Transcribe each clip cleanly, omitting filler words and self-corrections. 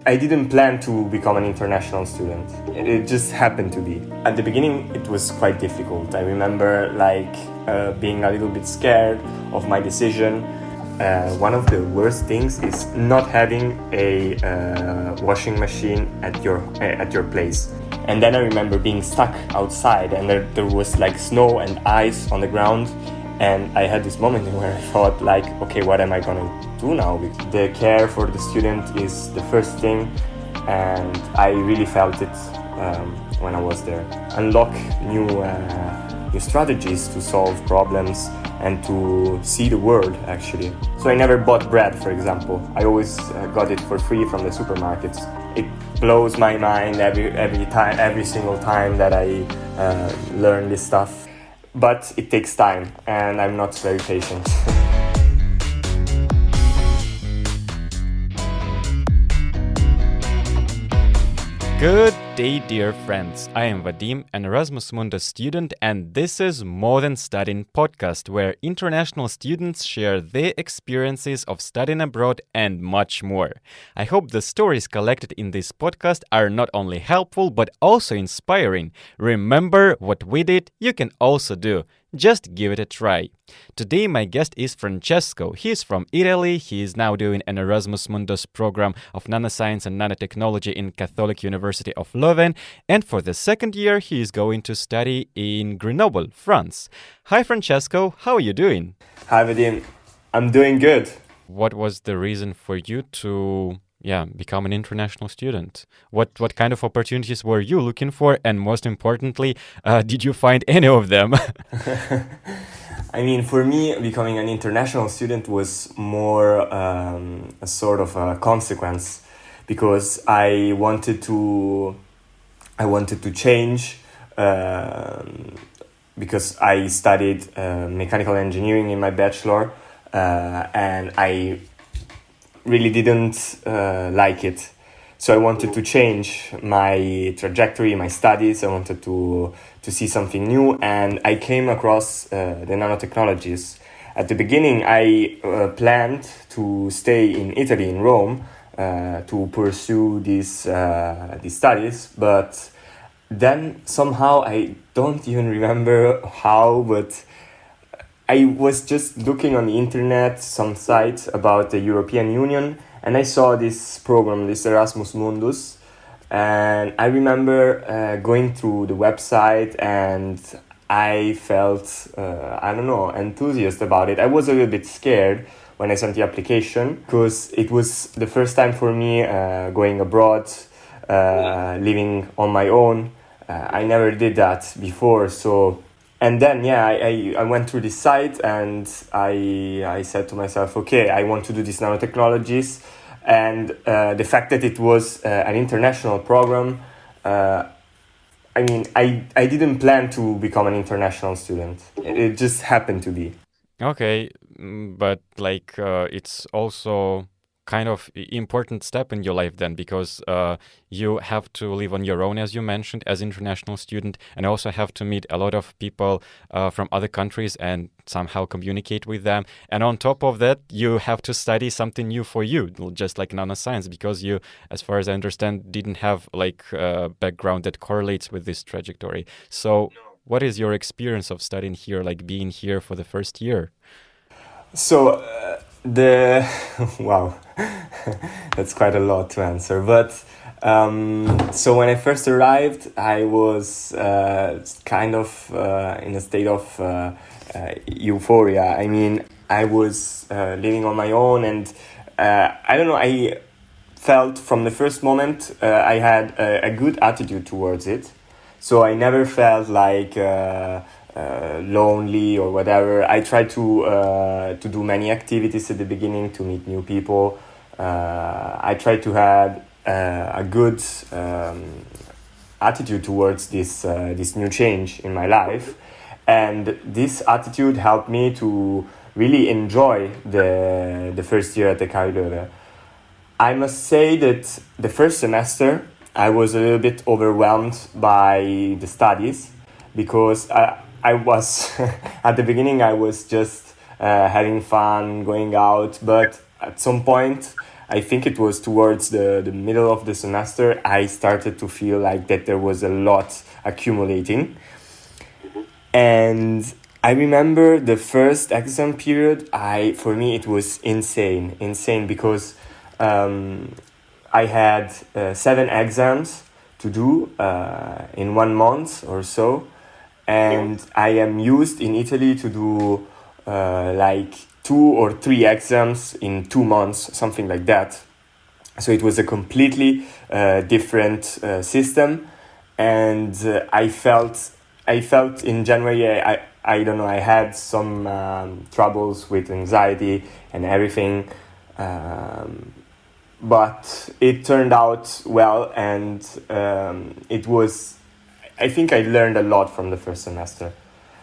I didn't plan to become an international student. It just happened to be. At the beginning, it was quite difficult. I remember being a little bit scared of my decision. One of the worst things is not having a washing machine at your place. And then I remember being stuck outside, and there was like snow and ice on the ground. And I had this moment where I thought like, okay, what am I gonna do now? The care for the student is the first thing, and I really felt it when I was there. Unlock new strategies to solve problems and to see the world, actually. So I never bought bread, for example. I always got it for free from the supermarkets. It blows my mind every single time that I learn this stuff. But it takes time, and I'm not very patient. Good day, dear friends. I am Vadim, an Erasmus Mundus student, and this is More Than Studying podcast, where international students share their experiences of studying abroad and much more. I hope the stories collected in this podcast are not only helpful, but also inspiring. Remember, what we did, you can also do. Just give it a try. Today my guest is Francesco. He is from Italy. He is now doing an Erasmus Mundus program of nanoscience and nanotechnology in Catholic University of Leuven. And for the second year, he is going to study in Grenoble, France. Hi Francesco, how are you doing? Hi Vadim, I'm doing good. What was the reason for you to become an international student? What kind of opportunities were you looking for? And most importantly, did you find any of them? I mean, for me, becoming an international student was more a sort of a consequence, because I wanted to change, because I studied mechanical engineering in my bachelor, and I really didn't like it. So I wanted to change my trajectory, my studies. I wanted to see something new, and I came across the nanotechnologies. At the beginning, I planned to stay in Italy, in Rome, to pursue these studies, but then somehow, I don't even remember how, but I was just looking on the internet, some sites about the European Union, and I saw this program, this Erasmus Mundus, and I remember going through the website, and I felt, enthusiastic about it. I was a little bit scared when I sent the application, because it was the first time for me going abroad, living on my own. I never did that before, so... And then, I went through this site, and I said to myself, okay, I want to do these nanotechnologies. And the fact that it was an international program, I didn't plan to become an international student. It just happened to be. Okay, but it's also kind of important step in your life then, because you have to live on your own, as you mentioned, as international student, and also have to meet a lot of people from other countries and somehow communicate with them. And on top of that, you have to study something new for you, just like nanoscience, because you, as far as I understand, didn't have a background that correlates with this trajectory. So what is your experience of studying here, being here for the first year? So wow, that's quite a lot to answer. But so when I first arrived, I was kind of in a state of euphoria. I mean, I was living on my own, and I felt from the first moment I had a good attitude towards it. So I never felt lonely or whatever. I tried to do many activities at the beginning to meet new people. I tried to have a good attitude towards this new change in my life, and this attitude helped me to really enjoy the first year at the KU. I must say that the first semester I was a little bit overwhelmed by the studies, because I was at the beginning I was just having fun, going out, but at some point I think it was towards the middle of the semester, I started to feel like that there was a lot accumulating. And I remember the first exam period, for me it was insane because I had 7 exams to do in 1 month or so. And I am used in Italy to do like 2 or 3 exams in 2 months, something like that. So it was a completely different system, and I felt in January I don't know, I had some troubles with anxiety and everything, but it turned out well, and I think I learned a lot from the first semester,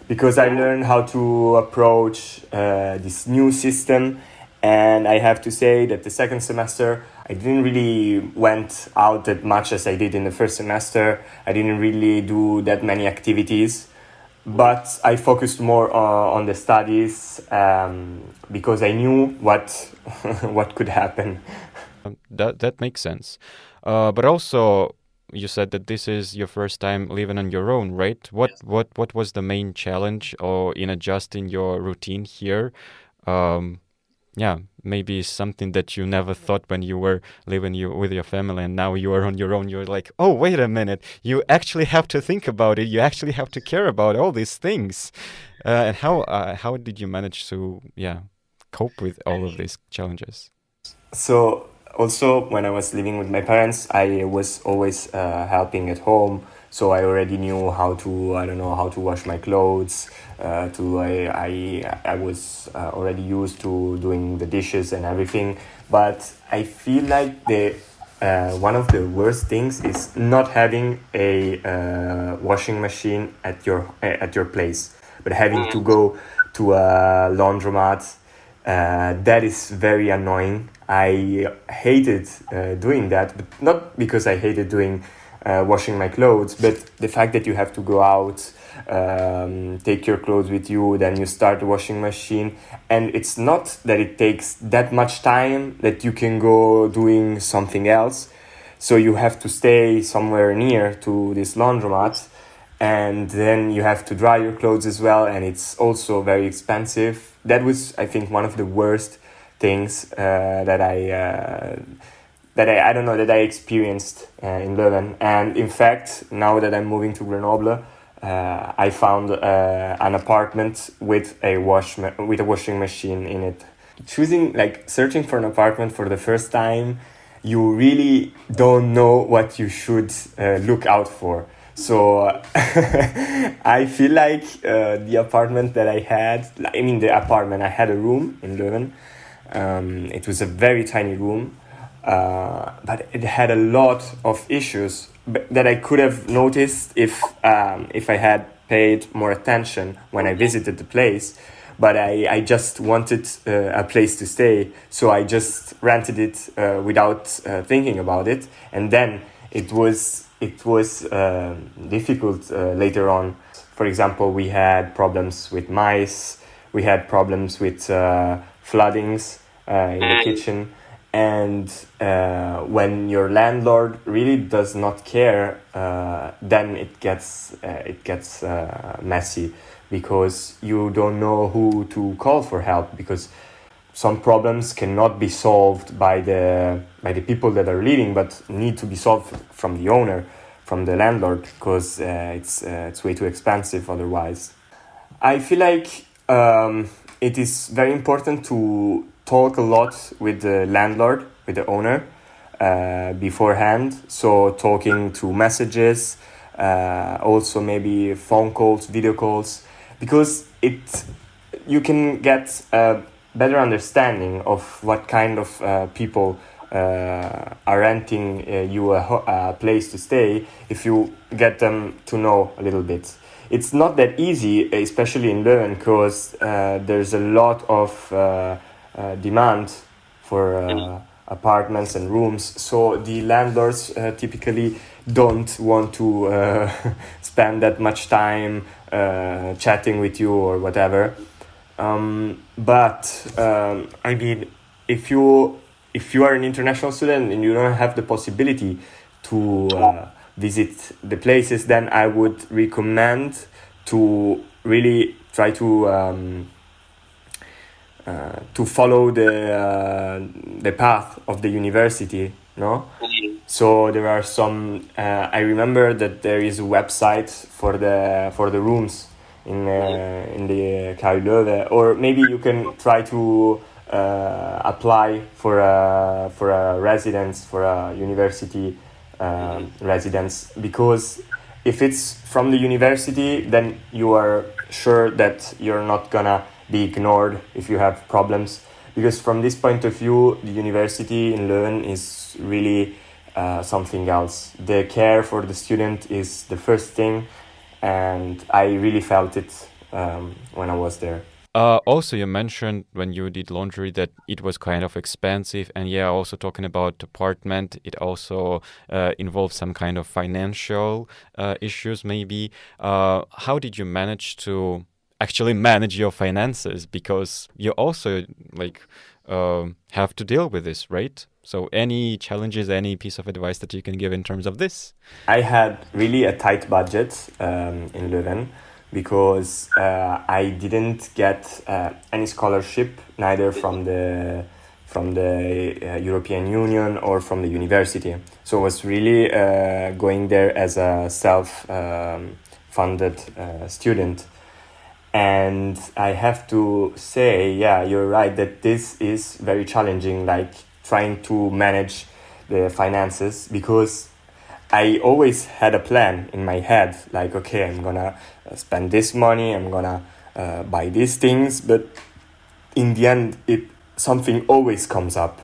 because I learned how to approach this new system. And I have to say that the second semester, I didn't really went out that much as I did in the first semester. I didn't really do that many activities, but I focused more on the studies, because I knew what what could happen. That makes sense. But also, you said that this is your first time living on your own, right? What was the main challenge or in adjusting your routine here? Yeah, maybe something that you never thought when you were living with your family, and now you are on your own. You're like, oh, wait a minute, you actually have to think about it. You actually have to care about all these things. And how did you manage to cope with all of these challenges? So also, when I was living with my parents, I was always helping at home. So I already knew how to wash my clothes. I was already used to doing the dishes and everything. But I feel like the one of the worst things is not having a washing machine at your place, but having to go to a laundromat. That is very annoying. I hated doing that, but not because I hated doing washing my clothes, but the fact that you have to go out, take your clothes with you, then you start the washing machine, and it's not that it takes that much time that you can go doing something else. So you have to stay somewhere near to this laundromat, and then you have to dry your clothes as well, and it's also very expensive. That was, I think, one of the worst things that I experienced in Leuven. And in fact, now that I'm moving to Grenoble, I found an apartment with a washing machine in it. Searching for an apartment for the first time, you really don't know what you should look out for. So I feel like the apartment that I had, I had a room in Leuven. It was a very tiny room, but it had a lot of issues that I could have noticed if I had paid more attention when I visited the place. But I just wanted a place to stay, so I just rented it without thinking about it, and then it was difficult later on. For example, we had problems with mice, we had problems with floodings in the kitchen, and when your landlord really does not care, then it gets messy, because you don't know who to call for help, because some problems cannot be solved by the people that are living, but need to be solved from the owner, from the landlord, because it's way too expensive otherwise. I feel like it is very important to talk a lot with the landlord, with the owner, beforehand. So talking through messages, also maybe phone calls, video calls, because you can get a better understanding of what kind of people are renting you a place to stay, if you get them to know a little bit. It's not that easy, especially in Leuven, because there's a lot of demand for apartments and rooms. So the landlords typically don't want to spend that much time chatting with you or whatever. But I mean, if if you are an international student and you don't have the possibility to visit the places, then I would recommend to really try to follow the path of the university, no? So there are some. I remember that there is a website for the rooms in the Alyaev, or maybe you can try to apply for a residence, for a university residence, because if it's from the university, then you are sure that you're not gonna be ignored if you have problems, because from this point of view, the university in Leuven is really something else. The care for the student is the first thing, and I really felt it when I was there. Also, you mentioned when you did laundry that it was kind of expensive, and yeah, also talking about apartment, it also involves some kind of financial issues, maybe. How did you manage to actually manage your finances? Because you also have to deal with this, right? So any challenges, any piece of advice that you can give in terms of this? I had really a tight budget in Leuven, because I didn't get any scholarship, neither from the European Union or from the university. So I was really going there as a self-funded student. And I have to say, yeah, you're right, that this is very challenging, like trying to manage the finances, because I always had a plan in my head, like, okay, I'm gonna spend this money, I'm gonna buy these things, but in the end, something always comes up,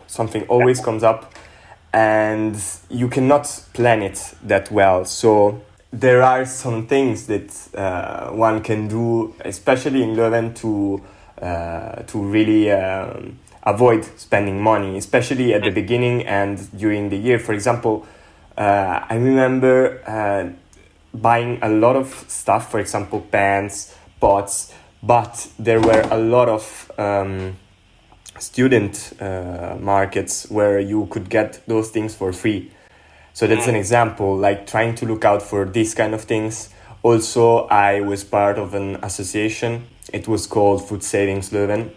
and you cannot plan it that well. So there are some things that one can do, especially in Leuven, to really avoid spending money, especially at the beginning and during the year. For example, I remember buying a lot of stuff, for example, pants, pots, but there were a lot of student markets where you could get those things for free. So that's an example, like trying to look out for these kind of things. Also, I was part of an association. It was called Food Savings Leuven.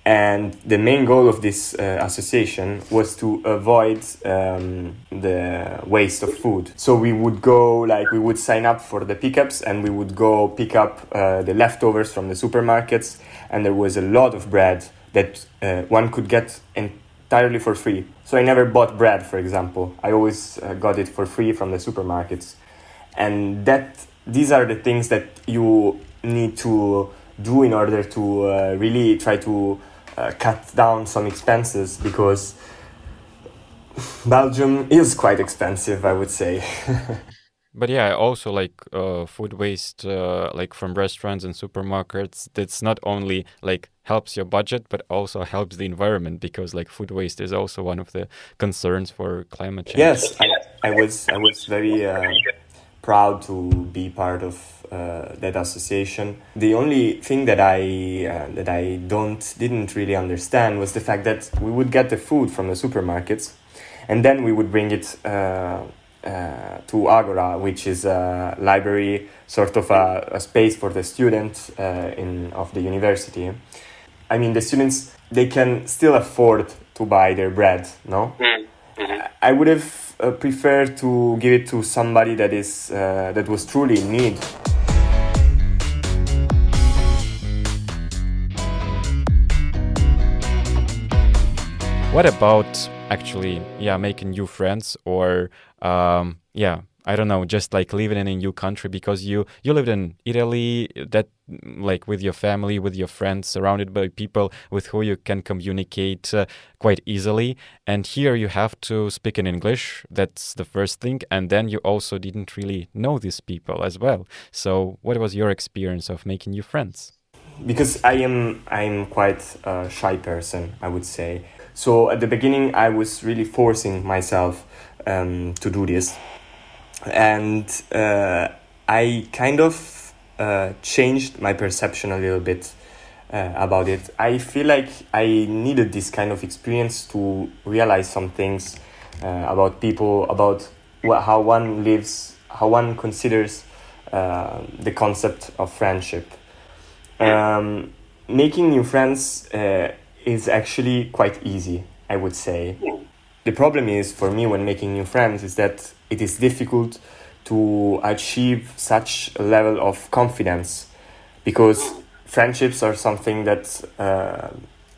And the main goal of this association was to avoid the waste of food. So we would we would sign up for the pickups, and we would go pick up the leftovers from the supermarkets. And there was a lot of bread that one could get entirely for free. So I never bought bread, for example. I always got it for free from the supermarkets. And these are the things that you need to do in order to really try to cut down some expenses, because Belgium is quite expensive, I would say. But yeah, also food waste, from restaurants and supermarkets, that's not only helps your budget, but also helps the environment, because food waste is also one of the concerns for climate change. Yes, I was very proud to be part of that association. The only thing that I didn't really understand was the fact that we would get the food from the supermarkets, and then we would bring it to Agora, which is a library, sort of a space for the students of the university. I mean, the students, they can still afford to buy their bread, no? Mm-hmm. I would have preferred to give it to somebody that was truly in need. What about actually, making new friends, or I don't know, just living in a new country, because you lived in Italy, that with your family, with your friends, surrounded by people with who you can communicate quite easily. And here you have to speak in English. That's the first thing. And then you also didn't really know these people as well. So what was your experience of making new friends? Because I'm quite a shy person, I would say. So at the beginning, I was really forcing myself to do this. And I kind of changed my perception a little bit about it. I feel like I needed this kind of experience to realize some things about people, about how one lives, how one considers the concept of friendship. Making new friends is actually quite easy, I would say. The problem is for me when making new friends is that it is difficult to achieve such a level of confidence, because friendships are something that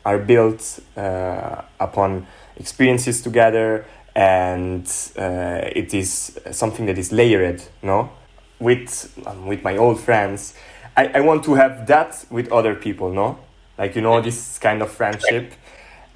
are built upon experiences together, and it is something that is layered, no? With my old friends, I want to have that with other people, no? Like, this kind of friendship,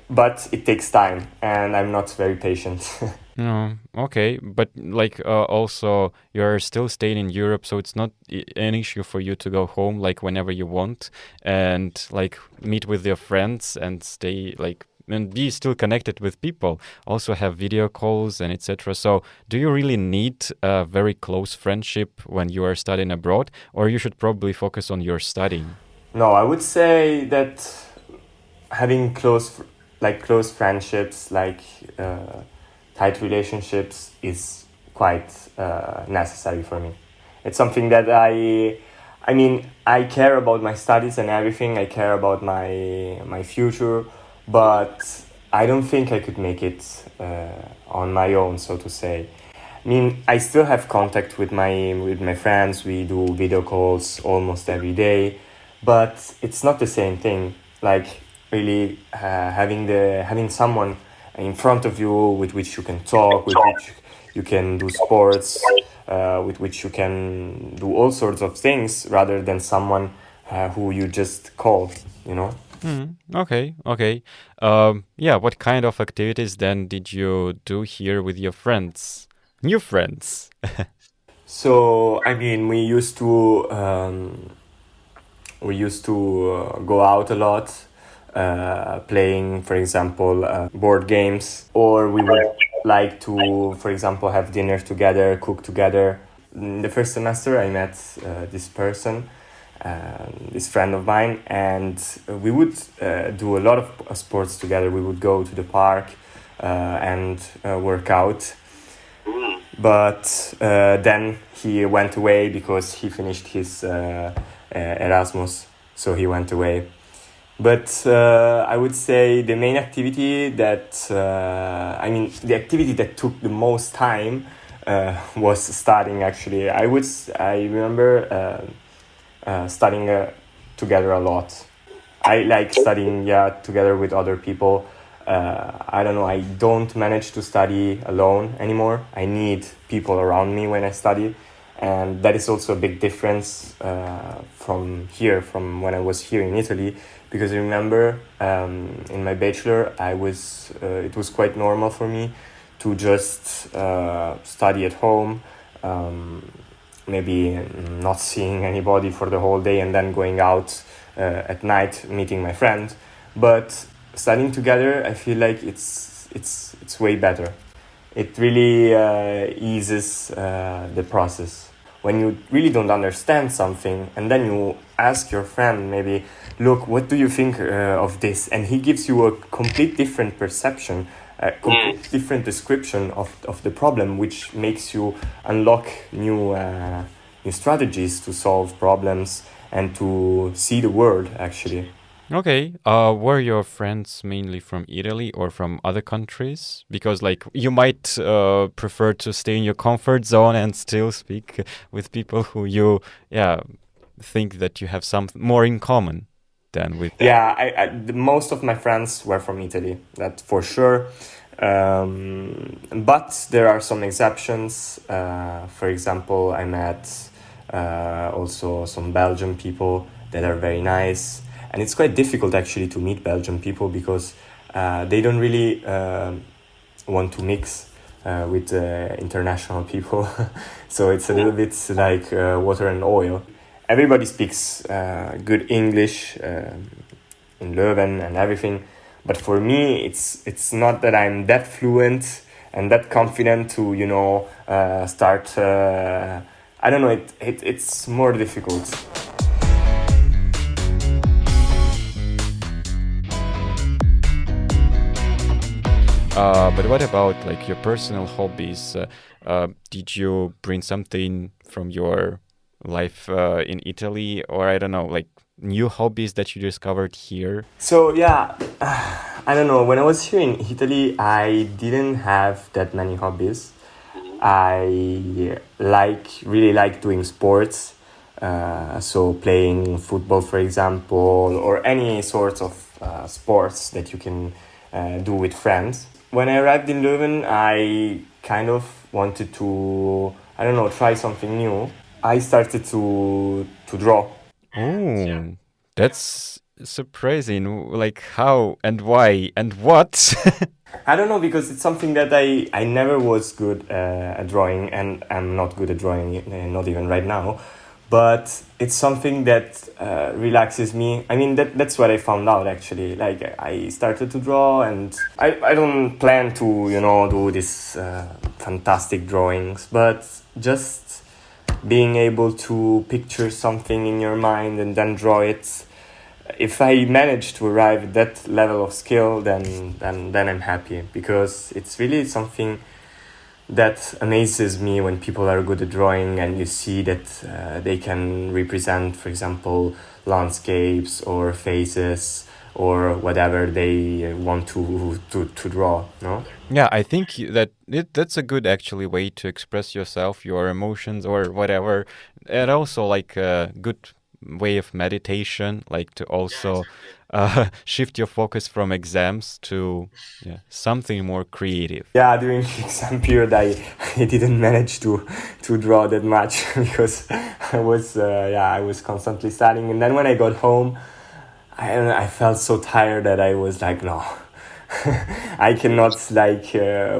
but it takes time, and I'm not very patient. No, okay, but like also you're still staying in Europe, so it's not an issue for you to go home like whenever you want and like meet with your friends and stay like and be still connected with people. Also have video calls and etc. So do you really need a very close friendship when you are studying abroad, or you should probably focus on your studying? No, I would say that having close friendships, tight relationships, is quite necessary for me. It's something that I care about my studies and everything. I care about my future, but I don't think I could make it on my own, so to say. I still have contact with my friends. We do video calls almost every day, but it's not the same thing. Like, really having someone in front of you with which you can talk, with which you can do sports, with which you can do all sorts of things, rather than someone who you just call, Okay. Yeah, what kind of activities then did you do here with your friends? New friends? So, we used to go out a lot, playing, for example, board games, or we would like to, for example, have dinner together, cook together. In the first semester, I met this person, this friend of mine, and we would do a lot of sports together. We would go to the park and work out. But then he went away because he finished his Erasmus, so he went away. But I would say the main activity the activity that took the most time was studying. Actually, I remember studying together a lot. I like studying, together with other people. I don't know, I don't manage to study alone anymore. I need people around me when I study. And that is also a big difference from when I was here in Italy. Because I remember in my bachelor, it was quite normal for me to just study at home, maybe not seeing anybody for the whole day and then going out at night, meeting my friend. But studying together, I feel like it's way better. It really eases the process. When you really don't understand something and then you ask your friend, maybe, look, what do you think of this? And he gives you a complete different perception, a complete different description of the problem, which makes you unlock new strategies to solve problems and to see the world, actually. Okay. Were your friends mainly from Italy or from other countries? Because like you might prefer to stay in your comfort zone and still speak with people who you think that you have something more in common than with them. Yeah, most of my friends were from Italy, that for sure. But there are some exceptions. For example, I met also some Belgian people that are very nice. And it's quite difficult actually to meet Belgian people because they don't really want to mix with international people. So it's a little bit like water and oil. Everybody speaks good English in Leuven and everything. But for me, it's not that I'm that fluent and that confident to, start... I don't know, it's more difficult. But what about like your personal hobbies? Did you bring something from your life in Italy, or I don't know, like new hobbies that you discovered here? So yeah, I don't know. When I was here in Italy, I didn't have that many hobbies. I really like doing sports. So playing football, for example, or any sorts of sports that you can do with friends. When I arrived in Leuven, I kind of wanted to, I don't know, try something new. I started to draw. Oh, that's surprising. Like how and why and what? I don't know, because it's something that I never was good at drawing, and I'm not good at drawing, not even right now. But it's something that relaxes me. I mean, that's what I found out actually. Like I started to draw, and I don't plan to, do this fantastic drawings, but just being able to picture something in your mind and then draw it. If I manage to arrive at that level of skill, then I'm happy, because it's really something that amazes me when people are good at drawing, and you see that they can represent, for example, landscapes or faces or whatever they want to draw. No. Yeah, I think that's a good actually way to express yourself, your emotions or whatever, and also like a good way of meditation, like to also shift your focus from exams to something more creative. Yeah, during the exam period, I didn't manage to draw that much because I was constantly studying, and then when I got home, I felt so tired that I was like, no, I cannot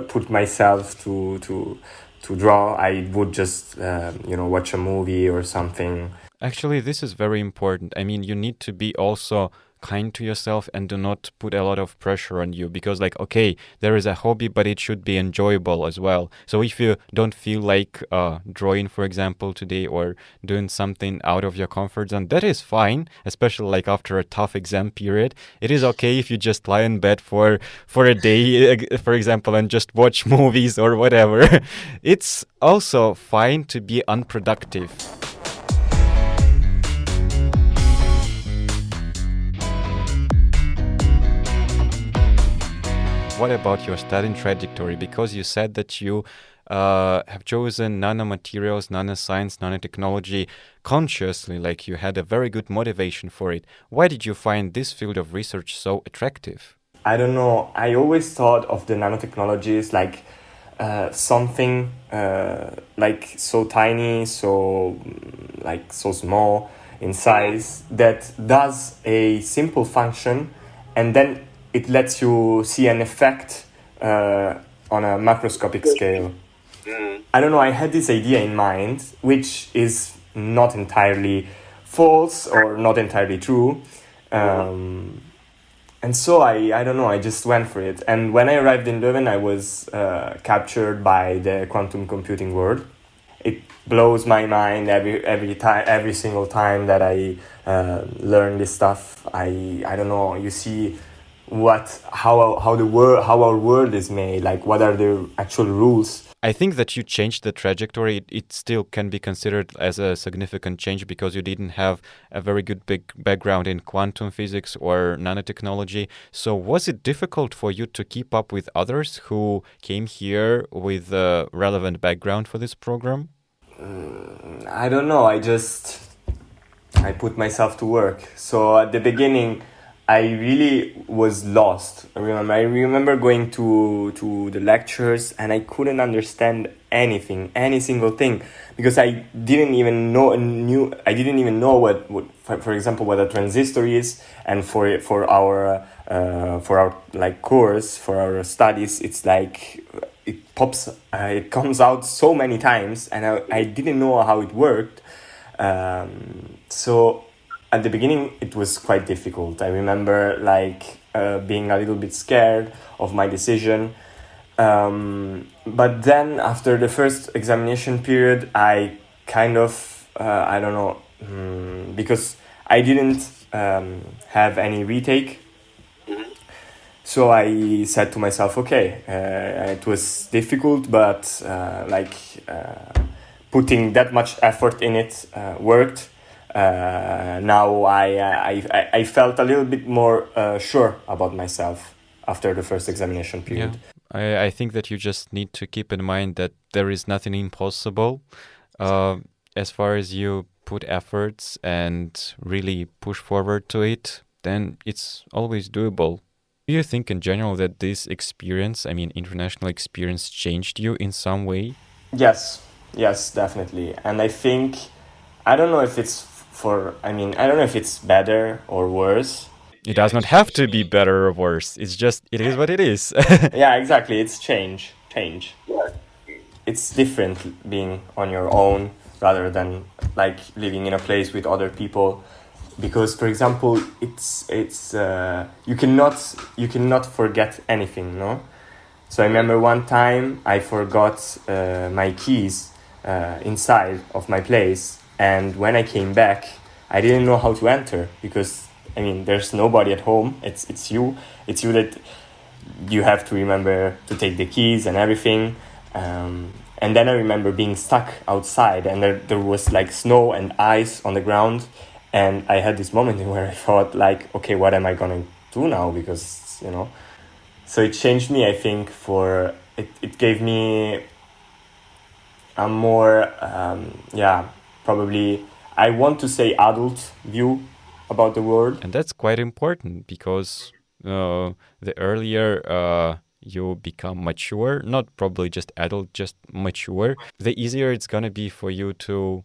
put myself to draw. I would just watch a movie or something. Actually, this is very important. I mean, you need to be also kind to yourself and do not put a lot of pressure on you, because like, okay, there is a hobby, but it should be enjoyable as well. So if you don't feel like drawing, for example, today, or doing something out of your comfort zone, that is fine, especially like after a tough exam period. It is okay if you just lie in bed for a day, for example, and just watch movies or whatever. It's also fine to be unproductive. What about your studying trajectory? Because you said that you have chosen nanomaterials, nanoscience, nanotechnology consciously, like you had a very good motivation for it. Why did you find this field of research so attractive? I don't know. I always thought of the nanotechnologies like something like so tiny, so small in size, that does a simple function, and then it lets you see an effect on a macroscopic scale. I don't know, I had this idea in mind, which is not entirely false or not entirely true. And so I don't know, I just went for it. And when I arrived in Leuven, I was captured by the quantum computing world. It blows my mind every single time that I learn this stuff. I don't know, you see how our world is made, like what are the actual rules. I think that you changed the trajectory. It still can be considered as a significant change because you didn't have a very good big background in quantum physics or nanotechnology. So was it difficult for you to keep up with others who came here with a relevant background for this program? I don't know, I put myself to work. So at the beginning I really was lost. I remember going to the lectures, and I couldn't understand anything, any single thing, because I didn't even know what for example, what a transistor is, and for our like course, for our studies, it's like it comes out so many times, and I didn't know how it worked. So at the beginning, it was quite difficult. I remember being a little bit scared of my decision. But then after the first examination period, I kind of, I don't know, because I didn't have any retake. So I said to myself, okay, it was difficult, but putting that much effort in it worked. Now I felt a little bit more sure about myself after the first examination period. Yeah. I think that you just need to keep in mind that there is nothing impossible as far as you put efforts and really push forward to it, then it's always doable. Do you think in general that this experience, I mean international experience, changed you in some way? Yes, definitely. And I think, I don't know if I don't know if it's better or worse. It does not have to be better or worse. It's just, it is what it is. Yeah, exactly. It's change. It's different being on your own rather than like living in a place with other people. Because, for example, it's you cannot forget anything, no? So I remember one time I forgot my keys inside of my place, and when I came back, I didn't know how to enter because I mean there's nobody at home. It's you that you have to remember to take the keys and everything. And then I remember being stuck outside, and there was like snow and ice on the ground, and I had this moment where I thought like, okay, what am I gonna do now? Because so it changed me. I think it gave me a more probably I want to say adult view about the world. And that's quite important because the earlier you become mature, not probably just adult, just mature, the easier it's gonna be for you to,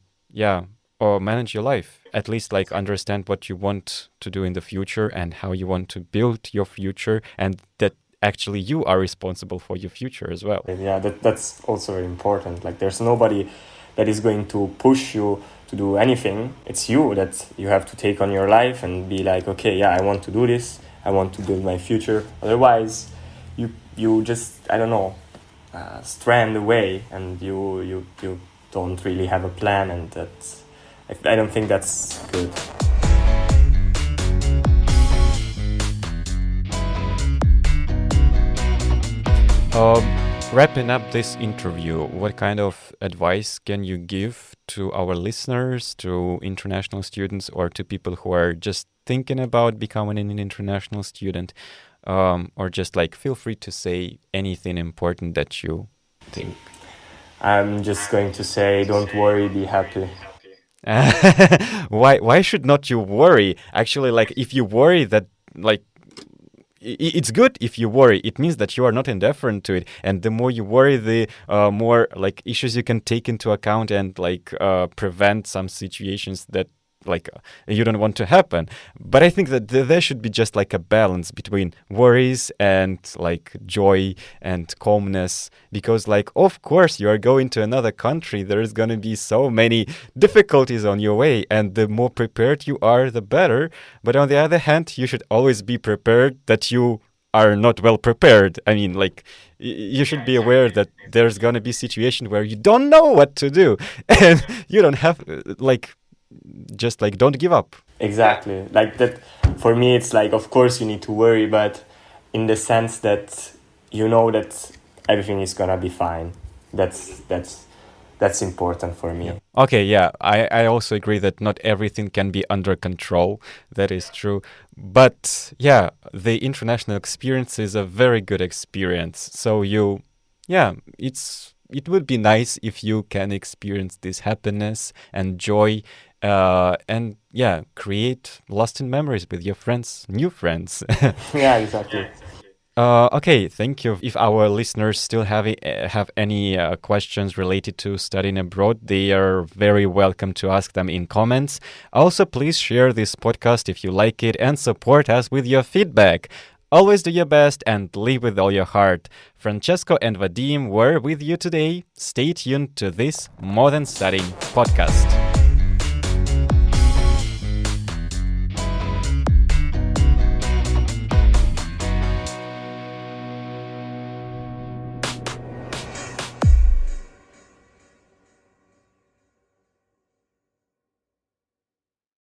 or manage your life. At least like understand what you want to do in the future and how you want to build your future, and that actually you are responsible for your future as well. Yeah, that's also very important. Like there's nobody that is going to push you to do anything. It's you that you have to take on your life and be like, okay, I want to do this. I want to build my future. Otherwise, you just, I don't know, strand away, and you don't really have a plan, and I don't think that's good. Wrapping up this interview, what kind of advice can you give to our listeners, to international students, or to people who are just thinking about becoming an international student? Or just like feel free to say anything important that you think. I'm just going to say, don't worry, be happy. Why should not you worry? Actually, like if you worry, that like it's good if you worry. It means that you are not indifferent to it, and the more you worry, the more like issues you can take into account and like prevent some situations that like you don't want to happen. But I think that there should be just like a balance between worries and like joy and calmness, because like of course you are going to another country, there is going to be so many difficulties on your way, and the more prepared you are, the better. But on the other hand, you should always be prepared that you are not well prepared. I mean, like you should be aware that there's going to be situation where you don't know what to do, and you don't have like just like don't give up. Exactly. Like that for me it's like, of course you need to worry, but in the sense that you know that everything is gonna be fine. That's important for me. Okay, I also agree that not everything can be under control. That is true. But the international experience is a very good experience. So it would be nice if you can experience this happiness and joy, and create lasting memories with your friends, new friends. Yeah, exactly. Okay, thank you. If our listeners still have any questions related to studying abroad, they are very welcome to ask them in comments. Also, please share this podcast if you like it and support us with your feedback. Always do your best and live with all your heart. Francesco and Vadim were with you today. Stay tuned to this More Than Studying podcast.